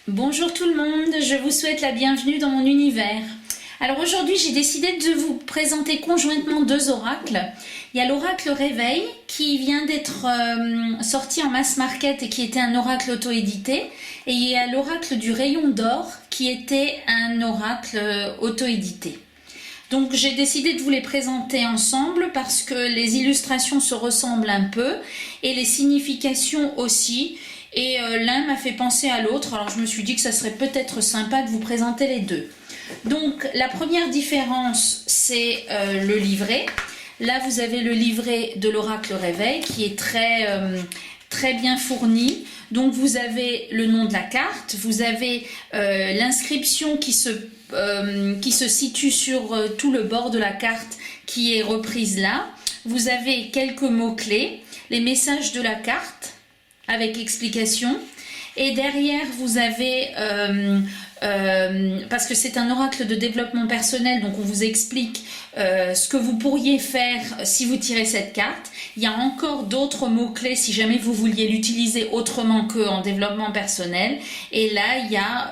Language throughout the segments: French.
Bonjour tout le monde, je vous souhaite la bienvenue dans mon univers. Alors aujourd'hui j'ai décidé de vous présenter conjointement deux oracles. Il y a l'oracle Réveil qui vient d'être sorti en mass market et qui était un oracle auto-édité. Et il y a l'oracle du Rayon d'Or qui était un oracle auto-édité. Donc j'ai décidé de vous les présenter ensemble parce que les illustrations se ressemblent un peu et les significations aussi. Et l'un m'a fait penser à l'autre, alors je me suis dit que ça serait peut-être sympa de vous présenter les deux. Donc la première différence, c'est le livret. Là vous avez le livret de l'oracle Réveil qui est très bien fourni. Donc vous avez le nom de la carte, vous avez l'inscription qui se situe sur tout le bord de la carte qui est reprise là. Vous avez quelques mots-clés, les messages de la carte avec explication. Et derrière vous avez, parce que c'est un oracle de développement personnel, donc on vous explique ce que vous pourriez faire si vous tirez cette carte. Il y a encore d'autres mots-clés si jamais vous vouliez l'utiliser autrement qu'en développement personnel. Et là, il y a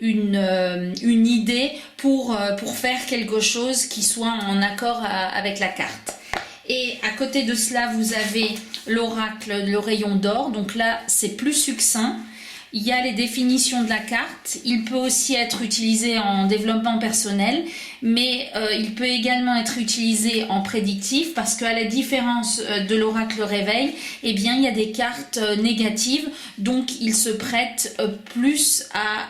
une idée pour faire quelque chose qui soit en accord avec la carte. Et à côté de cela, vous avez l'oracle, le Rayon d'Or. Donc là, c'est plus succinct. Il y a les définitions de la carte. Il peut aussi être utilisé en développement personnel, mais il peut également être utilisé en prédictif parce qu'à la différence de l'oracle Réveil, eh bien, il y a des cartes négatives, donc il se prête plus à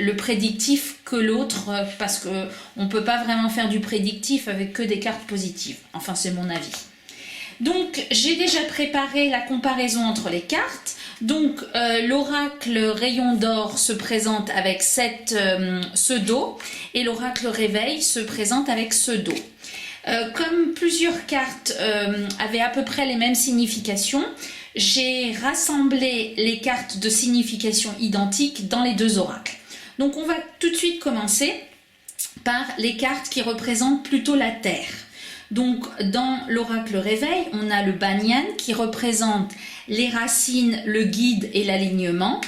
le prédictif que l'autre parce qu'on ne peut pas vraiment faire du prédictif avec que des cartes positives. Enfin, c'est mon avis. Donc, j'ai déjà préparé la comparaison entre les cartes. Donc, l'oracle Rayon d'Or se présente avec ce dos et l'oracle Réveil se présente avec ce dos. Comme plusieurs cartes avaient à peu près les mêmes significations, j'ai rassemblé les cartes de signification identiques dans les deux oracles. Donc, on va tout de suite commencer par les cartes qui représentent plutôt la Terre. Donc, dans l'oracle Réveil, on a le Banyan qui représente les racines, le guide et l'alignement.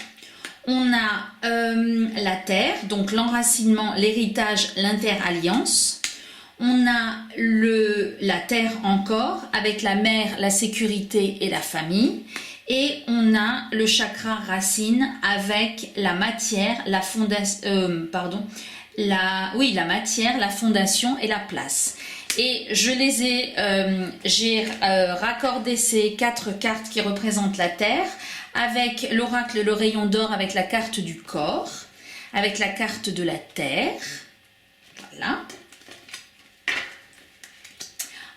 On a la Terre, donc l'enracinement, l'héritage, l'interalliance. On a la Terre encore, avec la mer, la sécurité et la famille. Et on a le chakra racine avec la matière, la matière, la fondation et la place. Et j'ai raccordé ces quatre cartes qui représentent la Terre avec l'oracle le Rayon d'Or avec la carte du corps, avec la carte de la Terre. Voilà.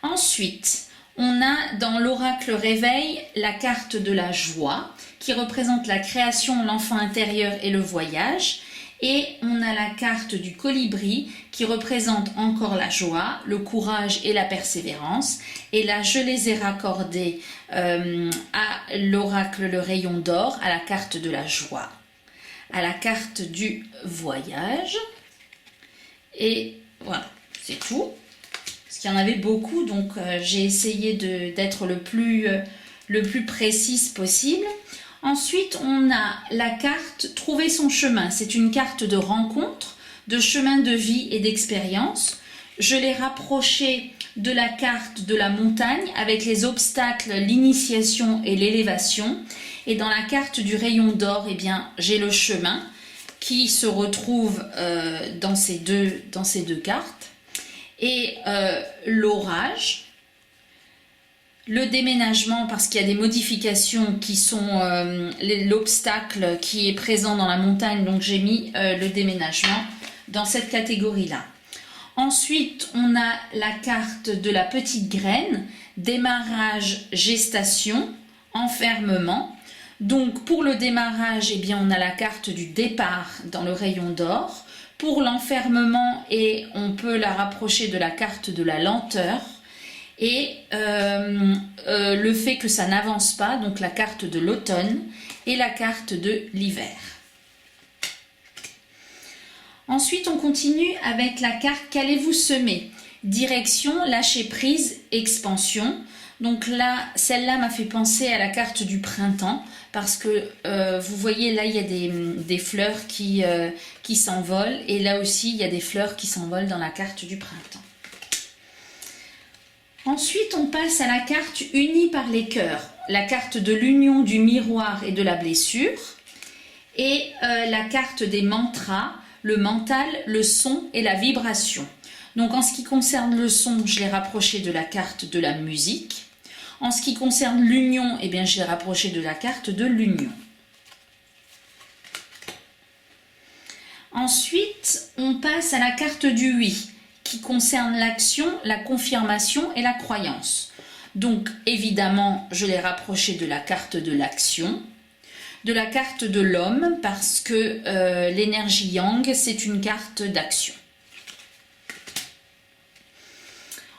Ensuite, on a dans l'oracle Réveil la carte de la joie qui représente la création, l'enfant intérieur et le voyage. Et on a la carte du colibri qui représente encore la joie, le courage et la persévérance. Et là, je les ai raccordés à l'oracle le Rayon d'Or, à la carte de la joie, à la carte du voyage. Et voilà, c'est tout. Parce qu'il y en avait beaucoup, donc j'ai essayé d'être le plus précise possible. Ensuite, on a la carte Trouver son chemin. C'est une carte de rencontre, de chemin de vie et d'expérience. Je l'ai rapprochée de la carte de la montagne avec les obstacles, l'initiation et l'élévation. Et dans la carte du Rayon d'Or, eh bien, j'ai le chemin qui se retrouve dans ces deux cartes. Et l'orage. Le déménagement parce qu'il y a des modifications qui sont l'obstacle qui est présent dans la montagne, donc j'ai mis le déménagement dans cette catégorie-là. Ensuite, on a la carte de la petite graine, démarrage, gestation, enfermement. Donc pour le démarrage, eh bien, on a la carte du départ dans le Rayon d'Or. Pour l'enfermement, et on peut la rapprocher de la carte de la lenteur. Et le fait que ça n'avance pas, donc la carte de l'automne et la carte de l'hiver. Ensuite, on continue avec la carte Qu'allez-vous semer? Direction, lâcher prise, expansion. Donc là, celle-là m'a fait penser à la carte du printemps parce que vous voyez là, il y a des fleurs qui s'envolent et là aussi, il y a des fleurs qui s'envolent dans la carte du printemps. Ensuite, on passe à la carte unie par les cœurs, la carte de l'union du miroir et de la blessure et la carte des mantras, le mental, le son et la vibration. Donc en ce qui concerne le son, je l'ai rapproché de la carte de la musique. En ce qui concerne l'union, eh bien, je l'ai rapproché de la carte de l'union. Ensuite, on passe à la carte du oui, qui concerne l'action, la confirmation et la croyance. Donc évidemment, je l'ai rapproché de la carte de l'action, de la carte de l'homme, parce que l'énergie yang, c'est une carte d'action.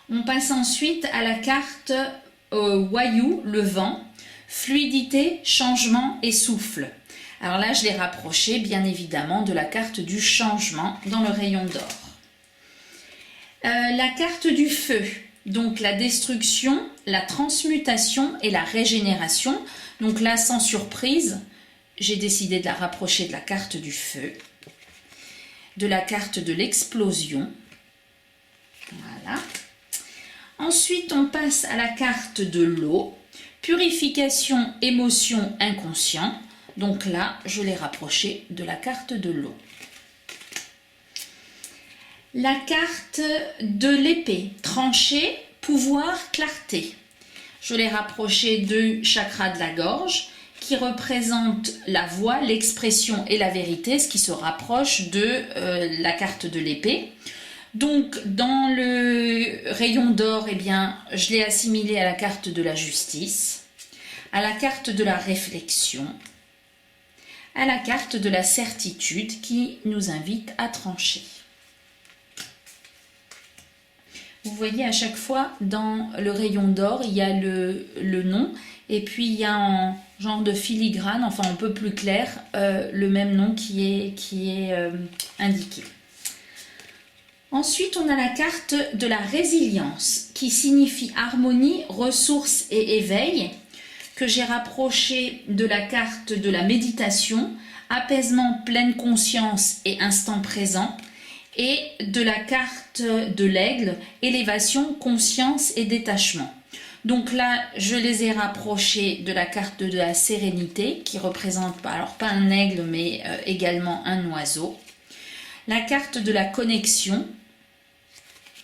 On passe ensuite à la carte Wayu, le vent, fluidité, changement et souffle. Alors là, je l'ai rapproché bien évidemment de la carte du changement dans le rayon d'or. La carte du feu, donc la destruction, la transmutation et la régénération. Donc là, sans surprise, j'ai décidé de la rapprocher de la carte du feu, de la carte de l'explosion. Voilà. Ensuite, on passe à la carte de l'eau, purification, émotion, inconscient. Donc là, je l'ai rapproché de la carte de l'eau. La carte de l'épée, tranchée, pouvoir, clarté. Je l'ai rapproché du chakra de la gorge, qui représente la voix, l'expression et la vérité, ce qui se rapproche de la carte de l'épée. Donc, dans le rayon d'or, eh bien, je l'ai assimilé à la carte de la justice, à la carte de la réflexion, à la carte de la certitude qui nous invite à trancher. Vous voyez, à chaque fois, dans le rayon d'or, il y a le nom, et puis il y a en genre de filigrane, enfin un peu plus clair, le même nom qui est indiqué. Ensuite, on a la carte de la résilience qui signifie harmonie, ressources et éveil, que j'ai rapproché de la carte de la méditation, apaisement, pleine conscience et instant présent, et de la carte de l'aigle, élévation, conscience et détachement. Donc là, je les ai rapprochés de la carte de la sérénité, qui représente, alors pas un aigle, mais également un oiseau. La carte de la connexion,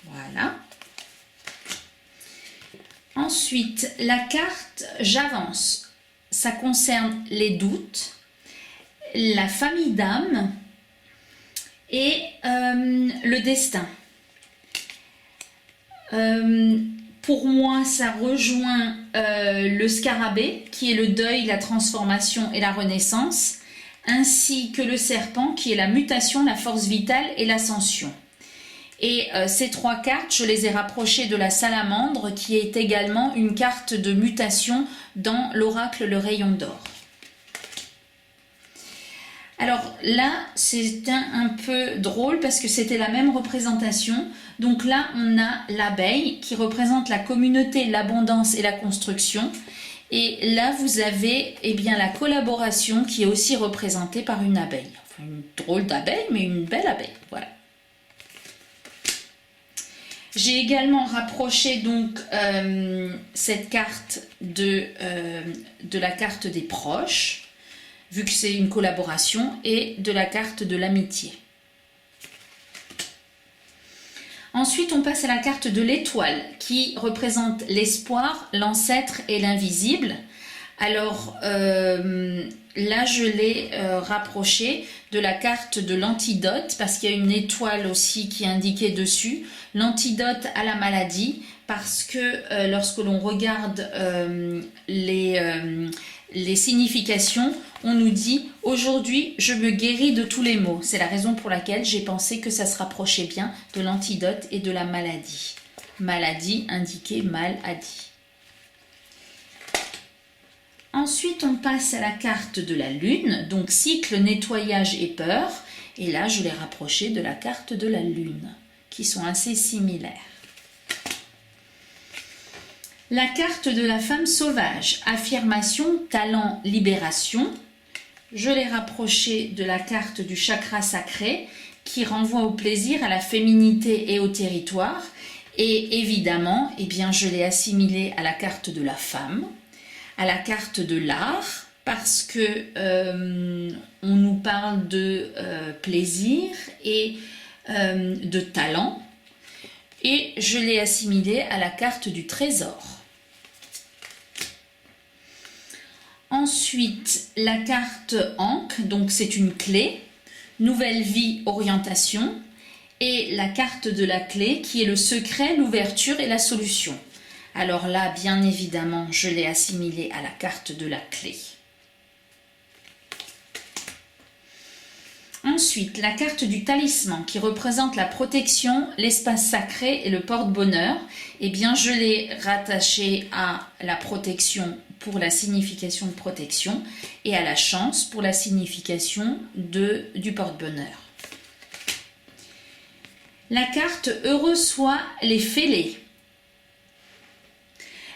voilà. Ensuite, la carte j'avance, ça concerne les doutes, la famille d'âme et le destin. Pour moi, ça rejoint le scarabée, qui est le deuil, la transformation et la renaissance, ainsi que le serpent, qui est la mutation, la force vitale et l'ascension. Et ces trois cartes, je les ai rapprochées de la salamandre, qui est également une carte de mutation dans l'oracle Le Rayon d'Or. Alors là, c'est un peu drôle parce que c'était la même représentation. Donc là, on a l'abeille qui représente la communauté, l'abondance et la construction. Et là, vous avez bien la collaboration qui est aussi représentée par une abeille. Enfin, une drôle d'abeille, mais une belle abeille. Voilà. J'ai également rapproché donc cette carte de la carte des proches, vu que c'est une collaboration, et de la carte de l'amitié. Ensuite, on passe à la carte de l'étoile, qui représente l'espoir, l'ancêtre et l'invisible. Alors là, je l'ai rapproché de la carte de l'antidote, parce qu'il y a une étoile aussi qui est indiquée dessus. L'antidote à la maladie, parce que lorsque l'on regarde les significations, on nous dit « Aujourd'hui, je me guéris de tous les maux ». C'est la raison pour laquelle j'ai pensé que ça se rapprochait bien de l'antidote et de la maladie. Maladie indiquée maladie. Ensuite, on passe à la carte de la lune, donc cycle, nettoyage et peur. Et là, je l'ai rapproché de la carte de la lune, qui sont assez similaires. La carte de la femme sauvage, affirmation, talent, libération. Je l'ai rapprochée de la carte du chakra sacré qui renvoie au plaisir, à la féminité et au territoire. Et évidemment, eh bien, je l'ai assimilée à la carte de la femme, à la carte de l'art, parce que on nous parle de plaisir et de talent. Et je l'ai assimilée à la carte du trésor. Ensuite, la carte Ankh, donc c'est une clé, nouvelle vie, orientation, et la carte de la clé qui est le secret, l'ouverture et la solution. Alors là, bien évidemment, je l'ai assimilée à la carte de la clé. Ensuite, la carte du talisman qui représente la protection, l'espace sacré et le porte-bonheur. Eh bien, je l'ai rattachée à la protection pour la signification de protection et à la chance pour la signification du porte-bonheur. La carte Heureux soit les fêlés.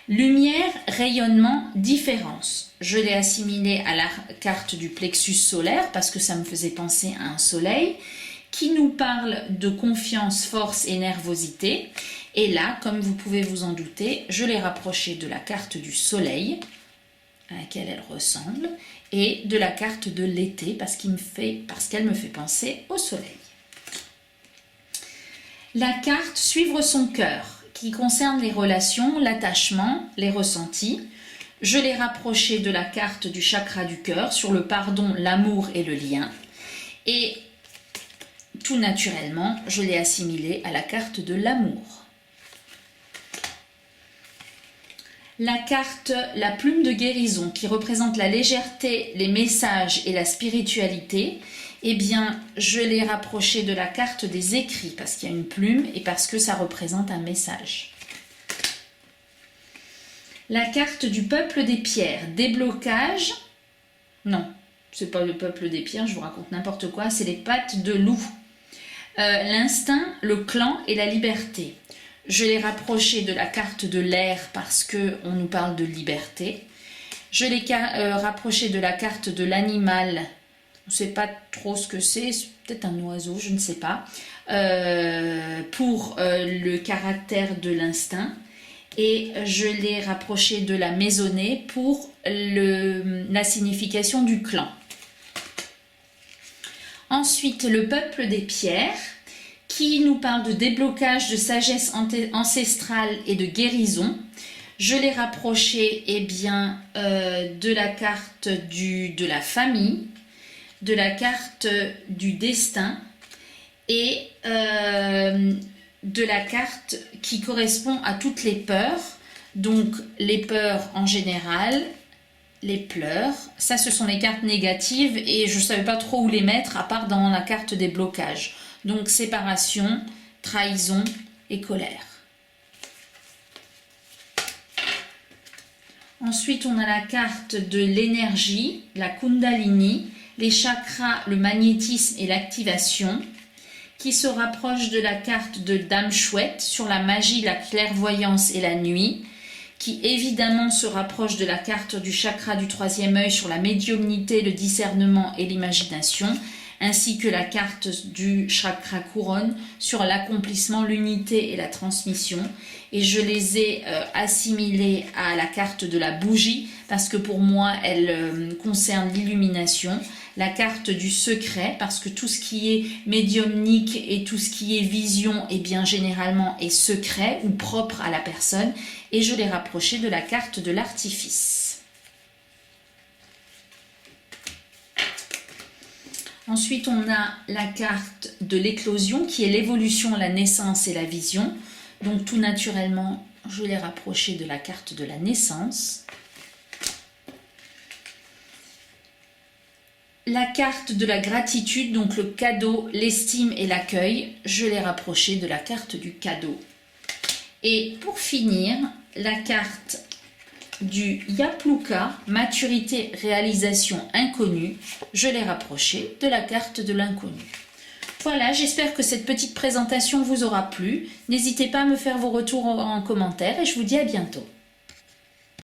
Lumière, rayonnement, différence. Je l'ai assimilée à la carte du plexus solaire parce que ça me faisait penser à un soleil qui nous parle de confiance, force et nervosité. Et là, comme vous pouvez vous en douter, je l'ai rapprochée de la carte du soleil à laquelle elle ressemble et de la carte de l'été parce qu'elle me fait penser au soleil. La carte Suivre son cœur qui concerne les relations, l'attachement, les ressentis. Je l'ai rapproché de la carte du chakra du cœur sur le pardon, l'amour et le lien. Et tout naturellement, je l'ai assimilé à la carte de l'amour. La carte La plume de guérison qui représente la légèreté, les messages et la spiritualité. Eh bien, je l'ai rapproché de la carte des écrits parce qu'il y a une plume et parce que ça représente un message. La carte du peuple des pierres, déblocage. Non, c'est pas le peuple des pierres, je vous raconte n'importe quoi, c'est les pattes de loup. L'instinct, le clan et la liberté. Je l'ai rapproché de la carte de l'air parce qu'on nous parle de liberté. Je l'ai rapproché de la carte de l'animal. On ne sait pas trop ce que c'est peut-être un oiseau, je ne sais pas, pour le caractère de l'instinct. Et je l'ai rapproché de la maisonnée pour la signification du clan. Ensuite, le peuple des pierres, qui nous parle de déblocage, de sagesse ancestrale et de guérison. Je l'ai rapproché de la carte de la famille, de la carte du destin et de la carte qui correspond à toutes les peurs. Donc les peurs en général, les pleurs, ça ce sont les cartes négatives et je ne savais pas trop où les mettre à part dans la carte des blocages. Donc séparation, trahison et colère. Ensuite on a la carte de l'énergie, la Kundalini, les chakras, le magnétisme et l'activation, qui se rapproche de la carte de Dame Chouette sur la magie, la clairvoyance et la nuit, qui évidemment se rapproche de la carte du chakra du troisième œil sur la médiumnité, le discernement et l'imagination, ainsi que la carte du chakra couronne sur l'accomplissement, l'unité et la transmission. Et je les ai assimilés à la carte de la bougie parce que pour moi elle concerne l'illumination, la carte du secret parce que tout ce qui est médiumnique et tout ce qui est vision eh bien généralement est secret ou propre à la personne, et je l'ai rapproché de la carte de l'artifice. Ensuite, on a la carte de l'éclosion qui est l'évolution, la naissance et la vision. Donc tout naturellement, je l'ai rapproché de la carte de la naissance. La carte de la gratitude, donc le cadeau, l'estime et l'accueil, je l'ai rapproché de la carte du cadeau. Et pour finir, la carte du Yapluka, maturité, réalisation inconnue, je l'ai rapproché de la carte de l'inconnu. Voilà, j'espère que cette petite présentation vous aura plu. N'hésitez pas à me faire vos retours en commentaire et je vous dis à bientôt.